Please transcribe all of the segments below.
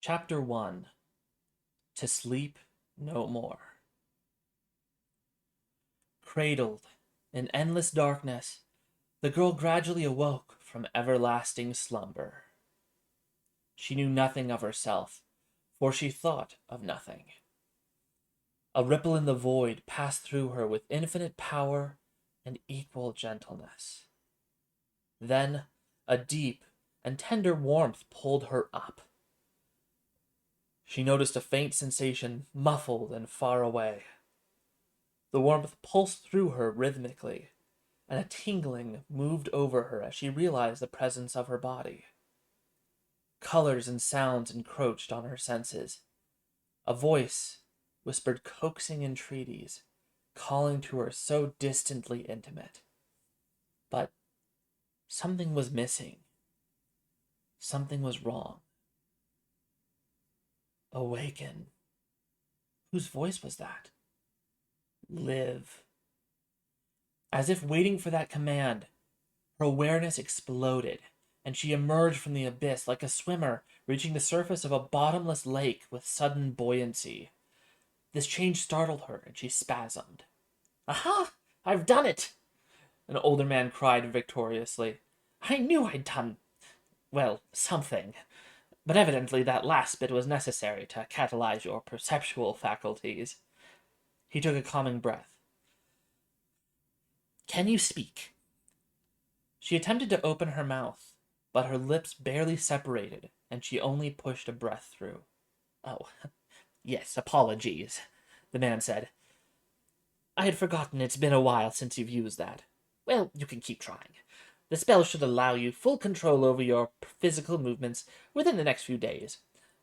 Chapter 1. To Sleep No More. Cradled in endless darkness, the girl gradually awoke from everlasting slumber. She knew nothing of herself, for she thought of nothing. A ripple in the void passed through her with infinite power and equal gentleness. Then a deep and tender warmth pulled her up. She noticed a faint sensation, muffled and far away. The warmth pulsed through her rhythmically, and a tingling moved over her as she realized the presence of her body. Colors and sounds encroached on her senses. A voice whispered coaxing entreaties, calling to her so distantly intimate. But something was missing. Something was wrong. Awaken. Whose voice was that? Live. As if waiting for that command, her awareness exploded, and she emerged from the abyss like a swimmer reaching the surface of a bottomless lake with sudden buoyancy. This change startled her, and she spasmed. Aha! I've done it! An older man cried victoriously. I knew I'd done, well, something. But evidently that last bit was necessary to catalyze your perceptual faculties. He took a calming breath. Can you speak? She attempted to open her mouth, but her lips barely separated, and she only pushed a breath through. Oh, yes, apologies, the man said. I had forgotten it's been a while since you've used that. Well, you can keep trying. The spell should allow you full control over your physical movements within the next few days.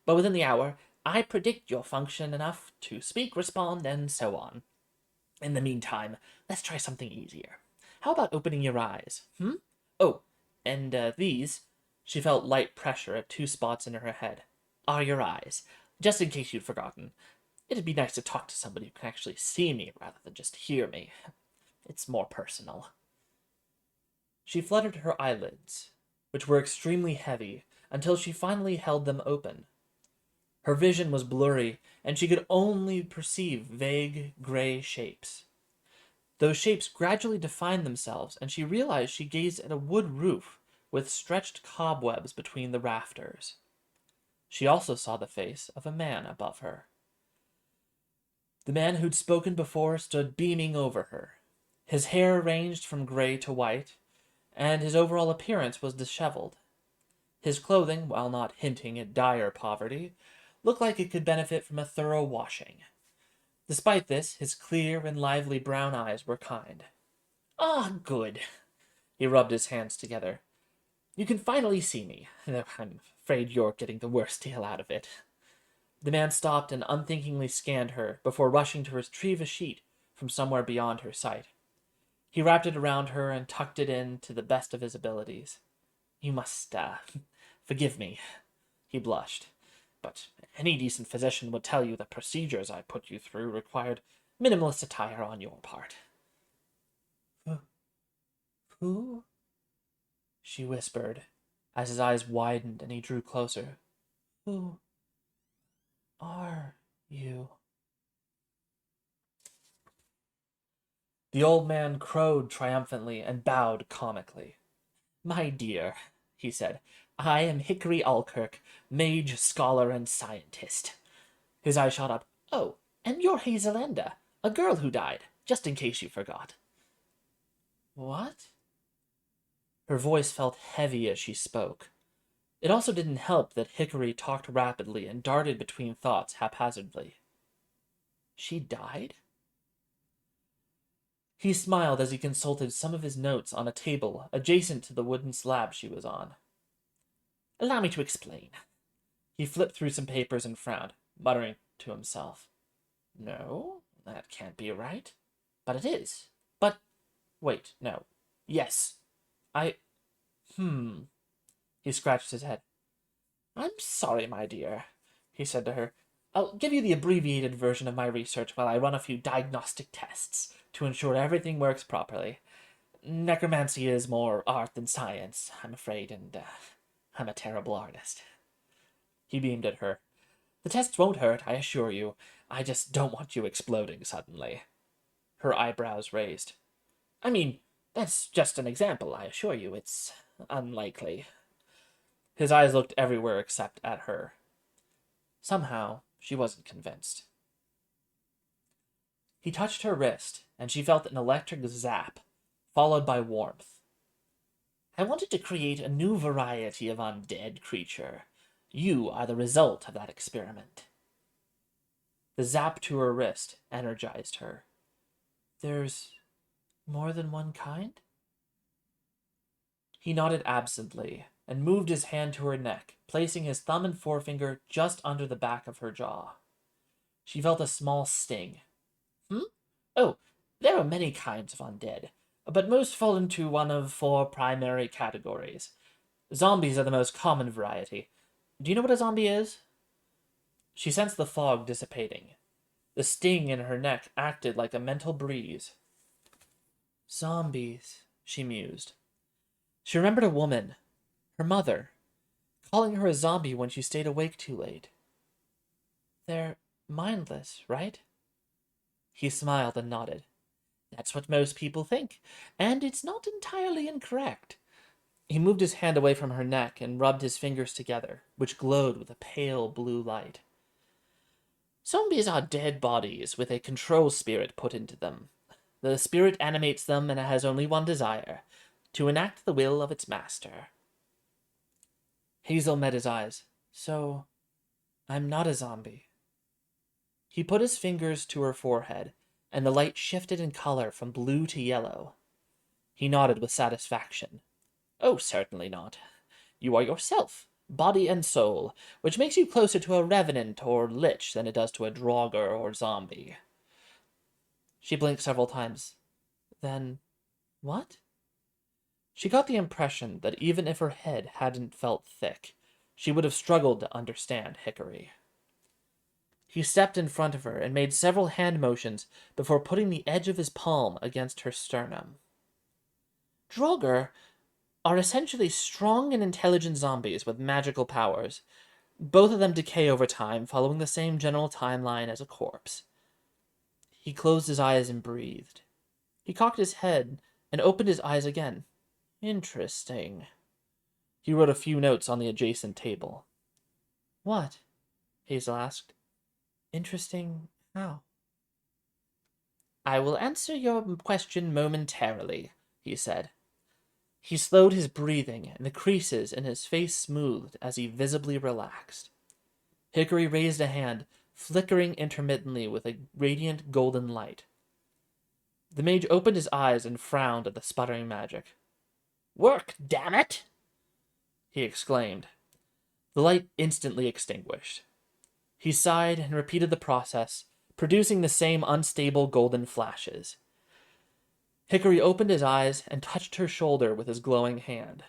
But within the hour, I predict you'll function enough to speak, respond, and so on. In the meantime, let's try something easier. How about opening your eyes? Oh, and these, she felt light pressure at two spots in her head, are your eyes, just in case you'd forgotten. It'd be nice to talk to somebody who can actually see me rather than just hear me. It's more personal. She fluttered her eyelids, which were extremely heavy, until she finally held them open. Her vision was blurry, and she could only perceive vague, gray shapes. Those shapes gradually defined themselves, and she realized she gazed at a wood roof with stretched cobwebs between the rafters. She also saw the face of a man above her. The man who'd spoken before stood beaming over her. His hair ranged from gray to white, and his overall appearance was disheveled. His clothing, while not hinting at dire poverty, looked like it could benefit from a thorough washing. Despite this, his clear and lively brown eyes were kind. Ah, good. He rubbed his hands together. You can finally see me, though I'm afraid you're getting the worst deal out of it. The man stopped and unthinkingly scanned her before rushing to retrieve a sheet from somewhere beyond her sight. He wrapped it around her and tucked it in to the best of his abilities. You must, forgive me. He blushed. But any decent physician would tell you the procedures I put you through required minimalist attire on your part. Who? She whispered, as his eyes widened and he drew closer. Who are you? The old man crowed triumphantly and bowed comically. My dear, he said, I am Hickory Alkirk, mage, scholar, and scientist. His eye shot up. Oh, and you're Hazelenda, a girl who died, just in case you forgot. What? Her voice felt heavy as she spoke. It also didn't help that Hickory talked rapidly and darted between thoughts haphazardly. She died? He smiled as he consulted some of his notes on a table adjacent to the wooden slab she was on. Allow me to explain. He flipped through some papers and frowned, muttering to himself. No, that can't be right. But it is. But, wait, no. Yes. I, He scratched his head. I'm sorry, my dear, he said to her. I'll give you the abbreviated version of my research while I run a few diagnostic tests to ensure everything works properly. Necromancy is more art than science, I'm afraid, and I'm a terrible artist. He beamed at her. The tests won't hurt, I assure you. I just don't want you exploding suddenly. Her eyebrows raised. I mean, that's just an example, I assure you. It's unlikely. His eyes looked everywhere except at her. Somehow, she wasn't convinced. He touched her wrist, and she felt an electric zap, followed by warmth. I wanted to create a new variety of undead creature. You are the result of that experiment. The zap to her wrist energized her. There's more than one kind? He nodded absently and moved his hand to her neck, placing his thumb and forefinger just under the back of her jaw. She felt a small sting. Hmm? Oh, there are many kinds of undead, but most fall into one of four primary categories. Zombies are the most common variety. Do you know what a zombie is? She sensed the fog dissipating. The sting in her neck acted like a mental breeze. Zombies, she mused. She remembered a woman, her mother, calling her a zombie when she stayed awake too late. They're mindless, right? He smiled and nodded. That's what most people think, and it's not entirely incorrect. He moved his hand away from her neck and rubbed his fingers together, which glowed with a pale blue light. Zombies are dead bodies with a control spirit put into them. The spirit animates them and has only one desire, to enact the will of its master. Hazel met his eyes. So, I'm not a zombie. He put his fingers to her forehead, and the light shifted in color from blue to yellow. He nodded with satisfaction. Oh, certainly not. You are yourself, body and soul, which makes you closer to a revenant or lich than it does to a draugr or zombie. She blinked several times. Then, what? She got the impression that even if her head hadn't felt thick, she would have struggled to understand Hickory. He stepped in front of her and made several hand motions before putting the edge of his palm against her sternum. Draugr are essentially strong and intelligent zombies with magical powers. Both of them decay over time, following the same general timeline as a corpse. He closed his eyes and breathed. He cocked his head and opened his eyes again. Interesting. He wrote a few notes on the adjacent table. What? Hazel asked. Interesting how? I will answer your question momentarily, he said. He slowed his breathing, and the creases in his face smoothed as he visibly relaxed. Hickory raised a hand, flickering intermittently with a radiant golden light. The mage opened his eyes and frowned at the sputtering magic. Work, damn it! He exclaimed. The light instantly extinguished. He sighed and repeated the process, producing the same unstable golden flashes. Hickory opened his eyes and touched her shoulder with his glowing hand.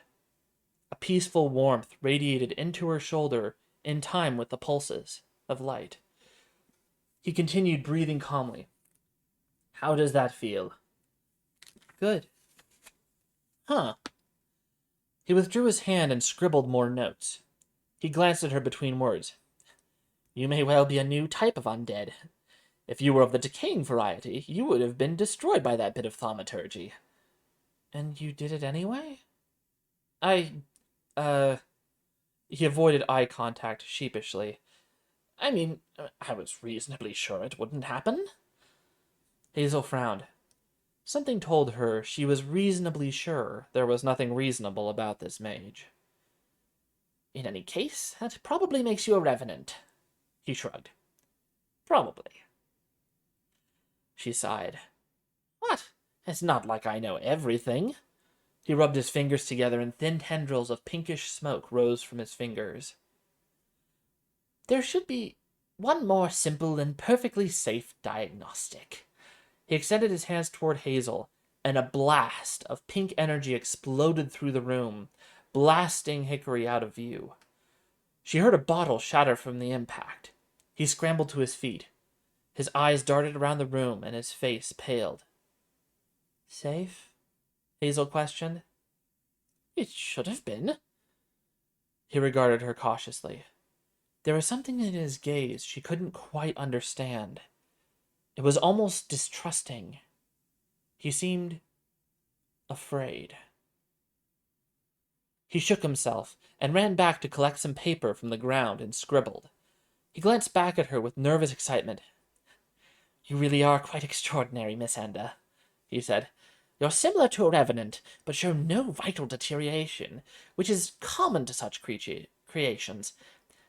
A peaceful warmth radiated into her shoulder in time with the pulses of light. He continued breathing calmly. How does that feel? Good. Huh. He withdrew his hand and scribbled more notes. He glanced at her between words. You may well be a new type of undead. If you were of the decaying variety, you would have been destroyed by that bit of thaumaturgy. And you did it anyway? I, He avoided eye contact sheepishly. I mean, I was reasonably sure it wouldn't happen. Hazel frowned. Something told her she was reasonably sure there was nothing reasonable about this mage. In any case, that probably makes you a revenant. He shrugged. Probably. She sighed. What? It's not like I know everything. He rubbed his fingers together and thin tendrils of pinkish smoke rose from his fingers. There should be one more simple and perfectly safe diagnostic. He extended his hands toward Hazel, and a blast of pink energy exploded through the room, blasting Hickory out of view. She heard a bottle shatter from the impact. He scrambled to his feet. His eyes darted around the room, and his face paled. Safe? Hazel questioned. It should have been. He regarded her cautiously. There was something in his gaze she couldn't quite understand. It was almost distrusting. He seemed afraid. He shook himself and ran back to collect some paper from the ground and scribbled. He glanced back at her with nervous excitement. "You really are quite extraordinary, Miss Enda," he said. "You're similar to a revenant, but show no vital deterioration, which is common to such creations.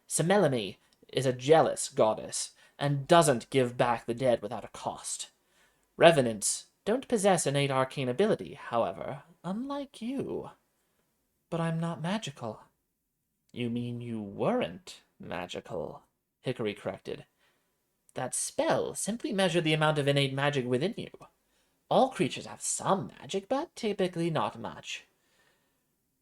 Semele is a jealous goddess, and doesn't give back the dead without a cost. Revenants don't possess innate arcane ability, however, unlike you." "But I'm not magical." "You mean you weren't magical," Hickory corrected. "That spell simply measured the amount of innate magic within you. All creatures have some magic, but typically not much.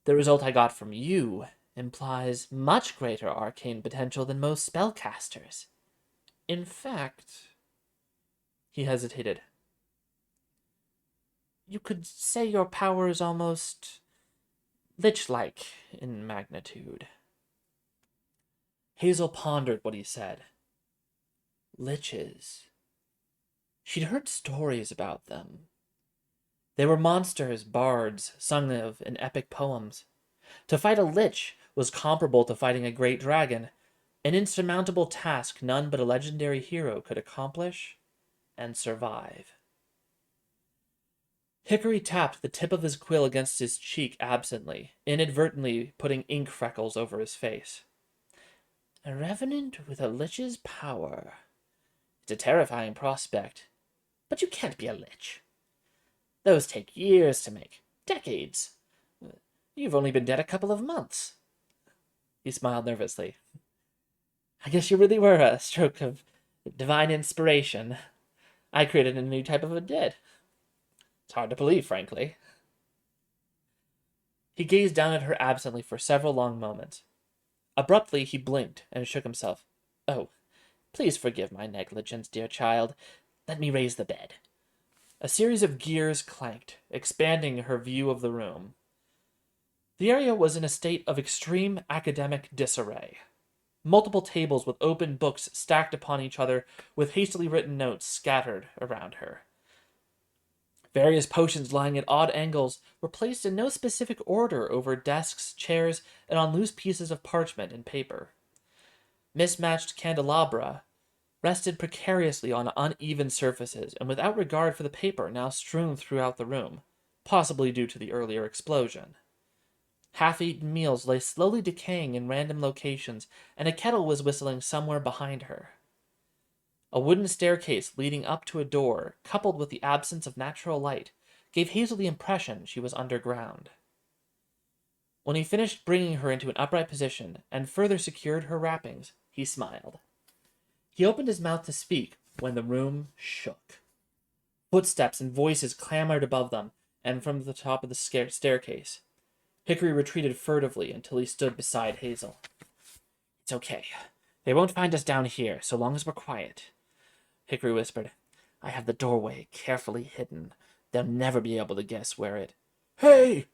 The result I got from you implies much greater arcane potential than most spellcasters. In fact," he hesitated, "you could say your power is almost lich-like in magnitude." Hazel pondered what he said. Liches. She'd heard stories about them. They were monsters bards sung of in epic poems. To fight a lich was comparable to fighting a great dragon, an insurmountable task none but a legendary hero could accomplish and survive. Hickory tapped the tip of his quill against his cheek absently, inadvertently putting ink freckles over his face. "A revenant with a lich's power. It's a terrifying prospect. But you can't be a lich. Those take years to make. Decades. You've only been dead a couple of months." He smiled nervously. "I guess you really were a stroke of divine inspiration. I created a new type of a dead. It's hard to believe, frankly." He gazed down at her absently for several long moments. Abruptly, he blinked and shook himself. "Oh, please forgive my negligence, dear child. Let me raise the bed." A series of gears clanked, expanding her view of the room. The area was in a state of extreme academic disarray. Multiple tables with open books stacked upon each other, with hastily written notes scattered around her. Various potions lying at odd angles were placed in no specific order over desks, chairs, and on loose pieces of parchment and paper. Mismatched candelabra rested precariously on uneven surfaces and without regard for the paper now strewn throughout the room, possibly due to the earlier explosion. Half-eaten meals lay slowly decaying in random locations, and a kettle was whistling somewhere behind her. A wooden staircase leading up to a door, coupled with the absence of natural light, gave Hazel the impression she was underground. When he finished bringing her into an upright position and further secured her wrappings, he smiled. He opened his mouth to speak when the room shook. Footsteps and voices clamored above them and from the top of the staircase. Hickory retreated furtively until he stood beside Hazel. "It's okay. They won't find us down here, so long as we're quiet," Hickory whispered. "I have the doorway carefully hidden. They'll never be able to guess where it—" "Hey!"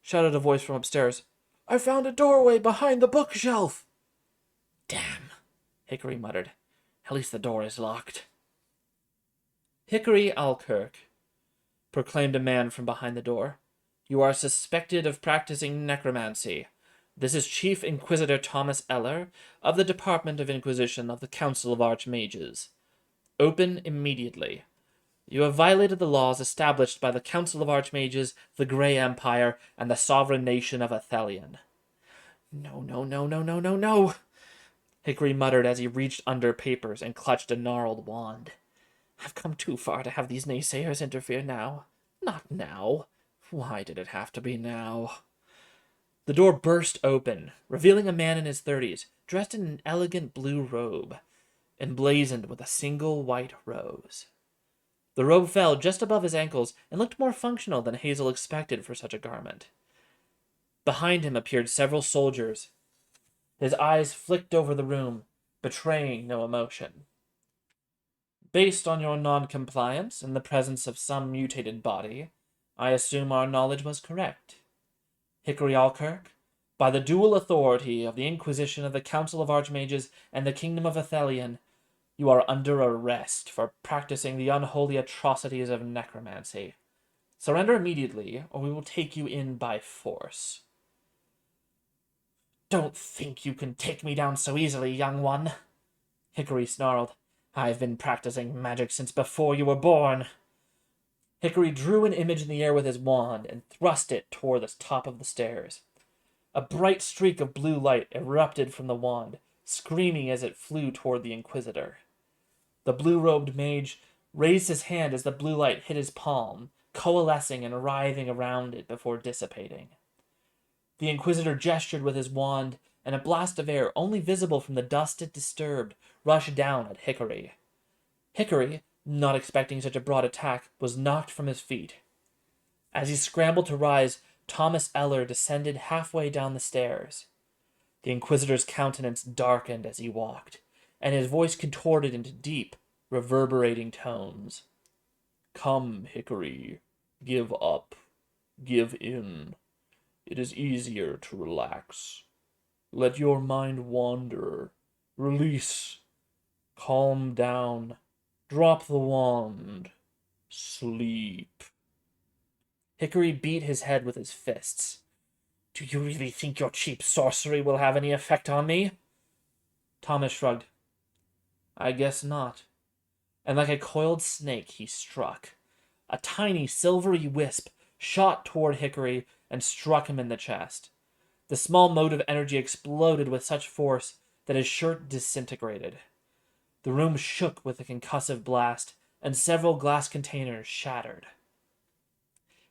shouted a voice from upstairs. "I found a doorway behind the bookshelf." "Damn," Hickory muttered. "At least the door is locked." "Hickory Alkirk," proclaimed a man from behind the door. "You are suspected of practicing necromancy. This is Chief Inquisitor Thomas Eller of the Department of Inquisition of the Council of Archmages. Open immediately. You have violated the laws established by the Council of Archmages, the Grey Empire, and the sovereign nation of Athelion." "No, no, no, no, no, no, no," Hickory muttered as he reached under papers and clutched a gnarled wand. "I've come too far to have these naysayers interfere now. Not now. Why did it have to be now?" The door burst open, revealing a man in his 30s, dressed in an elegant blue robe, emblazoned with a single white rose. The robe fell just above his ankles and looked more functional than Hazel expected for such a garment. Behind him appeared several soldiers. His eyes flicked over the room, betraying no emotion. "Based on your non-compliance in the presence of some mutated body, I assume our knowledge was correct. Hickory Alkirk, By the dual authority of the Inquisition of the Council of Archmages and the Kingdom of Athelion, you are under arrest for practicing the unholy atrocities of necromancy. Surrender immediately, or we will take you in by force. Don't think you can take me down so easily, young one, Hickory snarled. I've been practicing magic since before you were born. Hickory drew an image in the air with his wand and thrust it toward the top of the stairs. A bright streak of blue light erupted from the wand, screaming as it flew toward the Inquisitor. The blue-robed mage raised his hand as the blue light hit his palm, coalescing and writhing around it before dissipating. The Inquisitor gestured with his wand, and a blast of air, only visible from the dust it disturbed, rushed down at Hickory. Hickory, not expecting such a broad attack, was knocked from his feet. As he scrambled to rise, Thomas Eller descended halfway down the stairs. The Inquisitor's countenance darkened as he walked, and his voice contorted into deep, reverberating tones. Come, Hickory, give up, give in. It is easier to relax. Let your mind wander. Release. Calm down. Drop the wand. Sleep. Hickory beat his head with his fists. Do you really think your cheap sorcery will have any effect on me? Thomas shrugged. I guess not. And like a coiled snake, he struck. A tiny silvery wisp shot toward Hickory and struck him in the chest. The small mote of energy exploded with such force that his shirt disintegrated. The room shook with the concussive blast, and several glass containers shattered.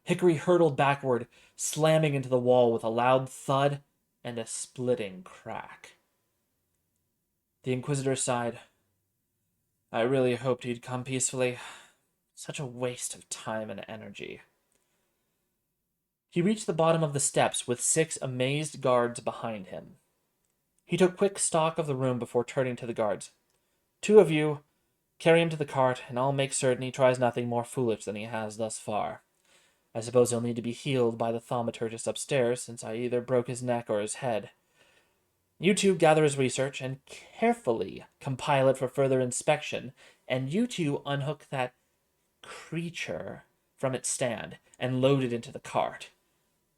Hickory hurtled backward, slamming into the wall with a loud thud and a splitting crack. The Inquisitor sighed. I really hoped he'd come peacefully. Such a waste of time and energy. He reached the bottom of the steps with 6 amazed guards behind him. He took quick stock of the room before turning to the guards. 2 of you, carry him to the cart, and I'll make certain he tries nothing more foolish than he has thus far. I suppose he'll need to be healed by the thaumaturgist upstairs, since I either broke his neck or his head. You 2 gather his research and carefully compile it for further inspection, and you 2 unhook that creature from its stand and load it into the cart.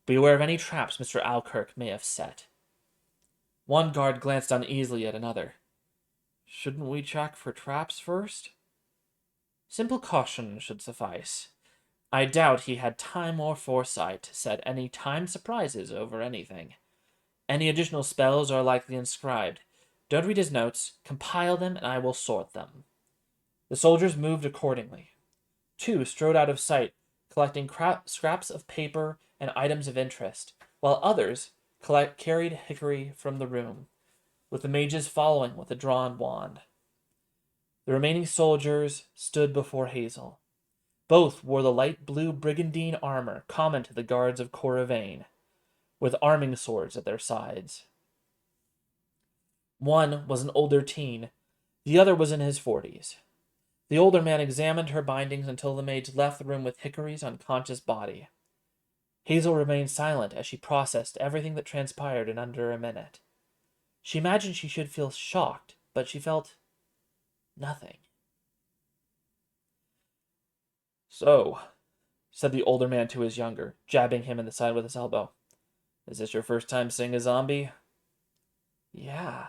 Beware of any traps Mr. Alkirk may have set. One guard glanced uneasily at another. Shouldn't we check for traps first? Simple caution should suffice. I doubt he had time or foresight to set any timed surprises over anything. Any additional spells are likely inscribed. Don't read his notes, compile them, and I will sort them. The soldiers moved accordingly. 2 strode out of sight, collecting scraps of paper and items of interest, while others carried Hickory from the room, with the mages following with a drawn wand. The remaining soldiers stood before Hazel. Both wore the light blue brigandine armor common to the guards of Corrivain, with arming swords at their sides. One was an older teen, the other was in his 40s. The older man examined her bindings until the mage left the room with Hickory's unconscious body. Hazel remained silent as she processed everything that transpired in under a minute. She imagined she should feel shocked, but she felt nothing. So, said the older man to his younger, jabbing him in the side with his elbow. Is this your first time seeing a zombie? Yeah,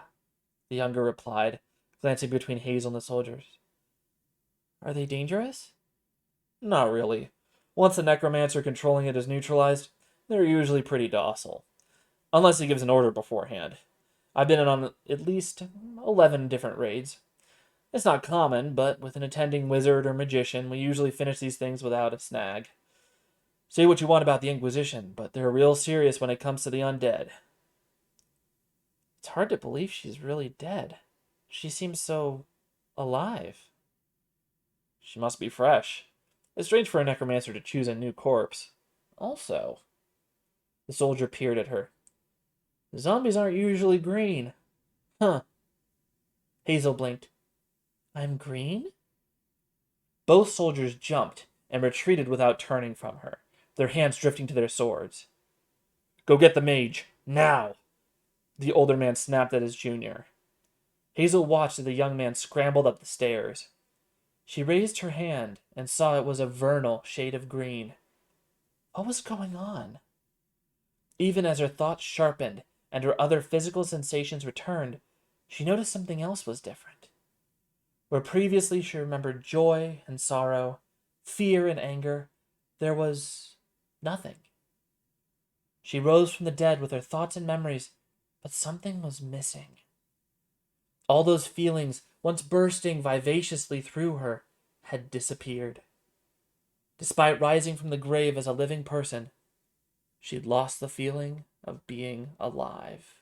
the younger replied, glancing between Hazel and the soldiers. Are they dangerous? Not really. Once the necromancer controlling it is neutralized, they're usually pretty docile. Unless he gives an order beforehand. I've been in on at least 11 different raids. It's not common, but with an attending wizard or magician, we usually finish these things without a snag. Say what you want about the Inquisition, but they're real serious when it comes to the undead. It's hard to believe she's really dead. She seems so alive. She must be fresh. It's strange for a necromancer to choose a new corpse. Also, the soldier peered at her. The zombies aren't usually green. Huh. Hazel blinked. I'm green? Both soldiers jumped and retreated without turning from her, their hands drifting to their swords. Go get the mage, Now! The older man snapped at his junior. Hazel watched as the young man scrambled up the stairs. She raised her hand and saw it was a vernal shade of green. What was going on? Even as her thoughts sharpened and her other physical sensations returned, she noticed something else was different. Where previously she remembered joy and sorrow, fear and anger, there was nothing. She rose from the dead with her thoughts and memories, but something was missing. All those feelings, once bursting vivaciously through her, had disappeared. Despite rising from the grave as a living person, she'd lost the feeling of being alive.